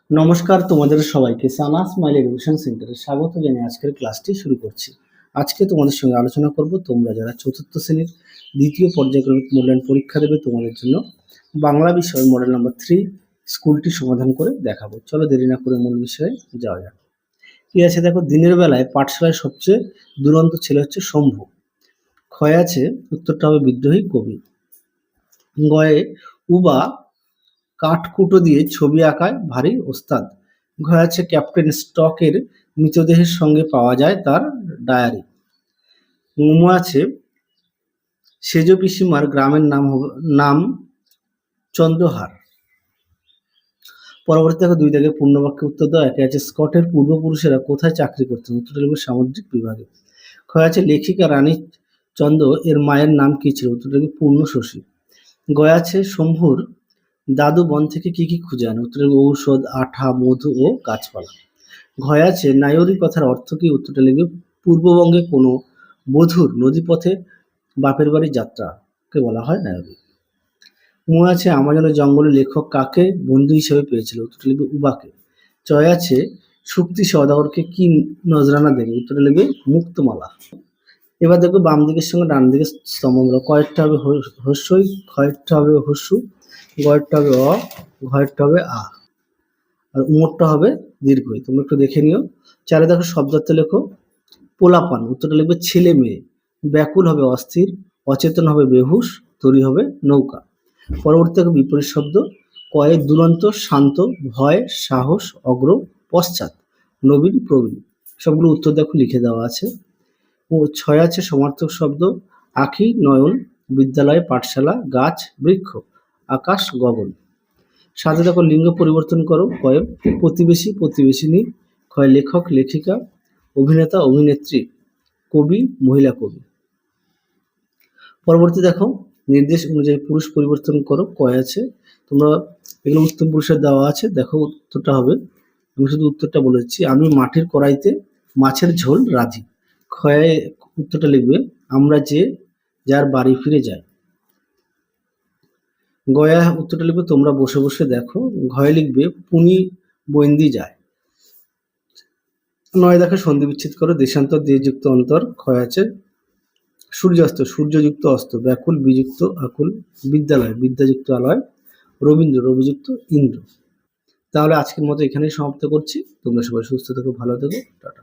নমস্কার তোমাদের সবাইকে সানা স্মাইল এডুকেশন সেন্টারে স্বাগত জানিয়ে আজকের ক্লাসটি শুরু করছি। আজকে তোমাদের সঙ্গে আলোচনা করব তোমরা যারা চতুর্থ শ্রেণীর দ্বিতীয় পর্যায়ক্রমিক মূল্যায়ন পরীক্ষা দেবে তোমাদের জন্য বাংলা বিষয় মডেল নাম্বার 3 স্কুলটি সমাধান করে দেখাবো। চলো দেরি না করে মূল বিষয়ে যাওয়া যাক। কি আছে দেখো, দিনের বেলায় পাঠশালায় সবচেয়ে দুরন্ত ছেলে হচ্ছে শম্ভু। ক্ষয় আছে, উত্তরটা হবে বিদ্রোহী কবি। গয়ে উবা কাঠকুটো দিয়ে ছবি আঁকায় ভারী ওস্তাদ। ঘরে আছে ক্যাপ্টেন স্টকের মৃতদেহের সঙ্গে পাওয়া যায় তার ডায়েরি। মোমো আছে সেজ পিসিমার গ্রামের নাম চন্দ্রহার। পরবর্তী দেখো, দুই দাগে পূর্ণবাক্যে উত্তর দেওয়া। একে আছে স্কটের পূর্বপুরুষেরা কোথায় চাকরি করতেন, উত্তরটা লিখবে সামুদ্রিক বিভাগে। ক্ষয় আছে লেখিকা রানী চন্দ্র এর মায়ের নাম কি ছিল, উত্তরটা লিখবে পূর্ণ শশী। গয় আছে শম্ভুর দাদু বন থেকে কি কি খুঁজে আনে, উত্তরে ঔষধ, আঠা, মধু ও গাছপালা। ঘয় আছে নায়রি কথার অর্থ কি, উত্তরটা লিখবে পূর্ববঙ্গে কোনো বধূর নদীপথে বাপের বাড়ি যাত্রাকে বলা হয় নায়রি। মু আছে আমাজনের জঙ্গলে লেখক কাকে বন্ধু হিসেবে পেয়েছিল, উত্তরটা লিখবে উবাকে। চয় আছে শুক্তি সওদাগরকে কি নজরানা দেবে, উত্তরটা লিখবে মুক্তমালা। এবার দেখো বাম দিকের সঙ্গে ডান দিকের স্তম্ভগুলো, কয়েকটা হবে হস্যই, ক্ষয়েরটা হবে হস্যু, গয়েরটা হবে অ, ঘয়েরটা হবে আ, আর উমরটা হবে দীর্ঘই। তোমরা একটু দেখে নিও। চারে দেখো শব্দার্থ লেখো। পোলাপান, উত্তরটা লিখবে ছেলে মেয়ে। ব্যাকুল হবে অস্থির, অচেতন হবে বেহুশ, তরি হবে নৌকা। পরবর্তী দেখো বিপরীত শব্দ। কয়ে দুরন্ত, শান্ত, ভয়, সাহস, অগ্র, পশ্চাৎ, নবীন, প্রবীণ। সবগুলো উত্তর দেখো লিখে দেওয়া আছে। ও ছয় আছে সমার্থক শব্দ। আঁখি, নয়ন, বিদ্যালয়, পাঠশালা, গাছ, বৃক্ষ, আকাশ, গগন। সাথে দেখো লিঙ্গ পরিবর্তন করো। কয়ে প্রতিবেশী, প্রতিবেশিনী। ক্ষয় লেখক, লেখিকা, অভিনেতা, অভিনেত্রী, কবি, মহিলা কবি। পরবর্তী দেখো নির্দেশ অনুযায়ী পুরুষ পরিবর্তন করো। কয় আছে, তোমরা এগুলো উত্তম পুরুষের দেওয়া আছে। দেখো উত্তরটা হবে, আমি শুধু উত্তরটা বলেছি, আমি মাটির কড়াইতে মাছের ঝোল রাজি। ক্ষয়ে উত্তরটা লিখবে আমরা যে যার বাড়ি ফিরে যাই। গয়া উত্তরটা লিখবে তোমরা বসে বসে দেখো। ঘয়ে লিখবে পুনি বন্দি যায়। নয় দেখো সন্ধি বিচ্ছেদ করো। দেশান্তর, দেশযুক্ত অন্তর। ক্ষয় আছে সূর্যাস্ত, সূর্যযুক্ত অস্ত। ব্যাকুল, বিযুক্ত আকুল। বিদ্যালয়, বিদ্যাযুক্ত আলয়। রবীন্দ্র, রবিযুক্ত ইন্দ্র। তাহলে আজকের মতো এখানেই সমাপ্ত করছি। তোমরা সবাই সুস্থ থেকো, ভালো থেকো, টাটা।